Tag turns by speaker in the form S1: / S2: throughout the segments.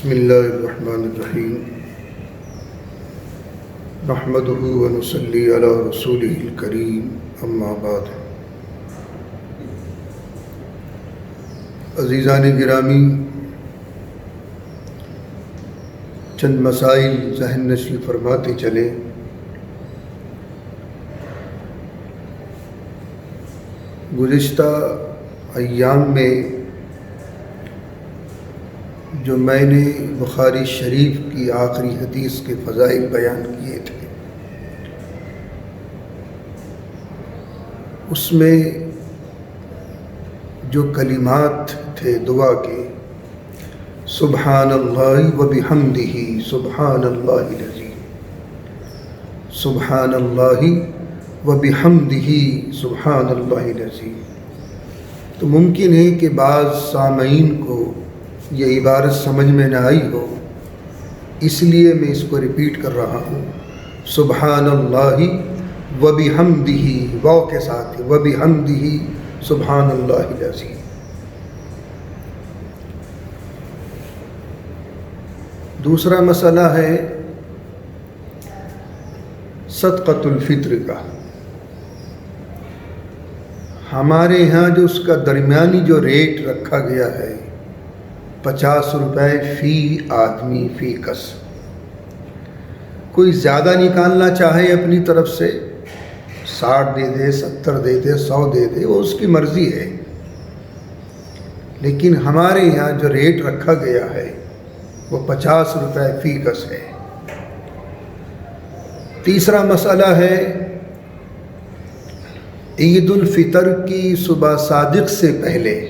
S1: بسم اللہ الرحمن الرحیم نحمدہ ونصلی علی رسولہ الکریم اما بعد۔ عزیزان گرامی، چند مسائل ذہن نشین فرماتے چلیں۔ گزشتہ ایام میں جو میں نے بخاری شریف کی آخری حدیث کے فضائل بیان کیے تھے، اس میں جو کلمات تھے دعا کے، سبحان اللہ و بحمدہ سبحان اللہ العظیم، سبحان اللہ و بحمدہ سبحان اللہ العظیم، تو ممکن ہے کہ بعض سامعین کو یہ عبارت سمجھ میں نہ آئی ہو، اس لیے میں اس کو ریپیٹ کر رہا ہوں۔ سبحان اللہ و بحمدہ، واو کے ساتھ و بحمدہ سبحان اللہ العظیم۔ دوسرا مسئلہ ہے صدقۃ الفطر کا۔ ہمارے یہاں جو اس کا درمیانی جو ریٹ رکھا گیا ہے 50 روپے فی آدمی فی کس، کوئی زیادہ نکالنا چاہے اپنی طرف سے 60 دے دے، 70 دے دے، 100 دے دے، وہ اس کی مرضی ہے، لیکن ہمارے یہاں جو ریٹ رکھا گیا ہے وہ 50 روپے فی کس ہے۔ تیسرا مسئلہ ہے عید الفطر کی صبح صادق سے پہلے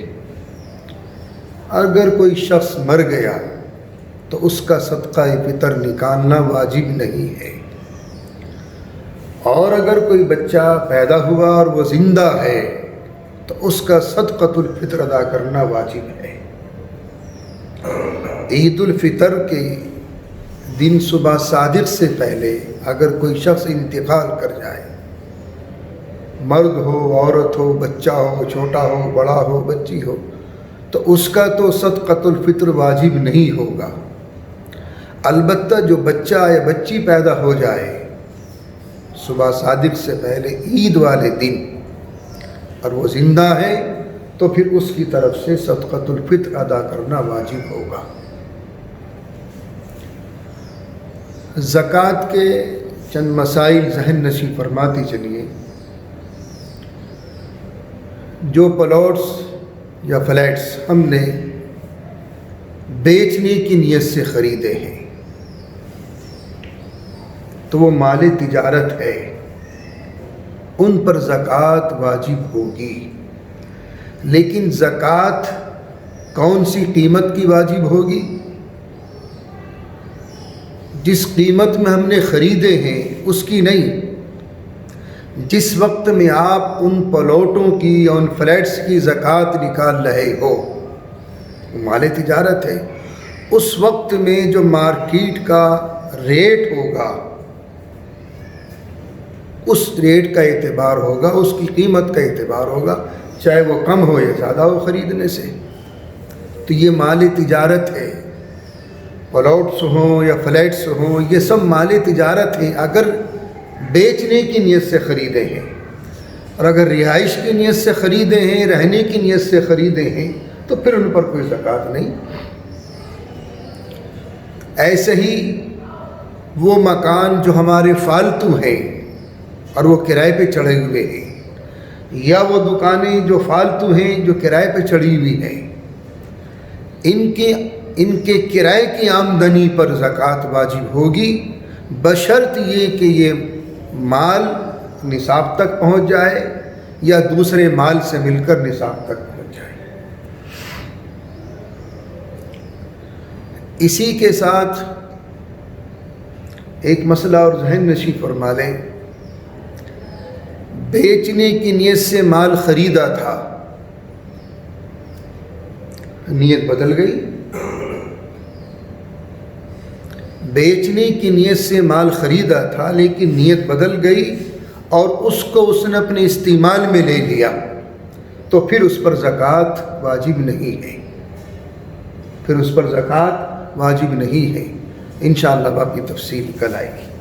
S1: اگر کوئی شخص مر گیا تو اس کا صدقہ فطر نکالنا واجب نہیں ہے، اور اگر کوئی بچہ پیدا ہوا اور وہ زندہ ہے تو اس کا صدقۃ الفطر ادا کرنا واجب ہے۔ عید الفطر کے دن صبح صادق سے پہلے اگر کوئی شخص انتقال کر جائے، مرد ہو عورت ہو، بچہ ہو چھوٹا ہو بڑا ہو بچی ہو، تو اس کا تو صدقۃ الفطر واجب نہیں ہوگا۔ البتہ جو بچہ یا بچی پیدا ہو جائے صبح صادق سے پہلے عید والے دن اور وہ زندہ ہے تو پھر اس کی طرف سے صدقۃ الفطر ادا کرنا واجب ہوگا۔ زکوٰۃ کے چند مسائل ذہن نشین فرماتے چلیے۔ جو پلاٹس یا فلیٹس ہم نے بیچنے کی نیت سے خریدے ہیں تو وہ مال تجارت ہے، ان پر زکوٰۃ واجب ہوگی، لیکن زکوٰۃ کون سی قیمت کی واجب ہوگی؟ جس قیمت میں ہم نے خریدے ہیں اس کی نہیں۔ جس وقت میں آپ ان پلاٹوں کی یا ان فلیٹس کی زکوٰۃ نکال رہے ہو، مال تجارت ہے، اس وقت میں جو مارکیٹ کا ریٹ ہوگا اس ریٹ کا اعتبار ہوگا، اس کی قیمت کا اعتبار ہوگا، چاہے وہ کم ہو یا زیادہ ہو خریدنے سے۔ تو یہ مال تجارت ہے، پلاٹس ہوں یا فلیٹس ہوں، یہ سب مال تجارت ہیں۔ اگر بیچنے کی نیت سے خریدے ہیں اور اگر رہائش کی نیت سے خریدے ہیں، رہنے کی نیت سے خریدے ہیں، تو پھر ان پر کوئی زکوٰۃ نہیں۔ ایسے ہی وہ مکان جو ہمارے فالتو ہیں اور وہ کرائے پہ چڑھے ہوئے ہیں، یا وہ دکانیں جو فالتو ہیں جو کرائے پہ چڑھی ہوئی ہیں، ان کے کرائے کی آمدنی پر زکوٰۃ واجب ہوگی، بشرط یہ کہ یہ مال نصاب تک پہنچ جائے یا دوسرے مال سے مل کر نصاب تک پہنچ جائے۔ اسی کے ساتھ ایک مسئلہ اور ذہن نشین فرما لیں۔ بیچنے کی نیت سے مال خریدا تھا، نیت بدل گئی، بیچنے کی نیت سے مال خریدا تھا لیکن نیت بدل گئی اور اس کو اس نے اپنے استعمال میں لے لیا، تو پھر اس پر زکوٰۃ واجب نہیں ہے، پھر اس پر زکوٰۃ واجب نہیں ہے. انشاءاللہ باقی تفصیل کل آئے گی.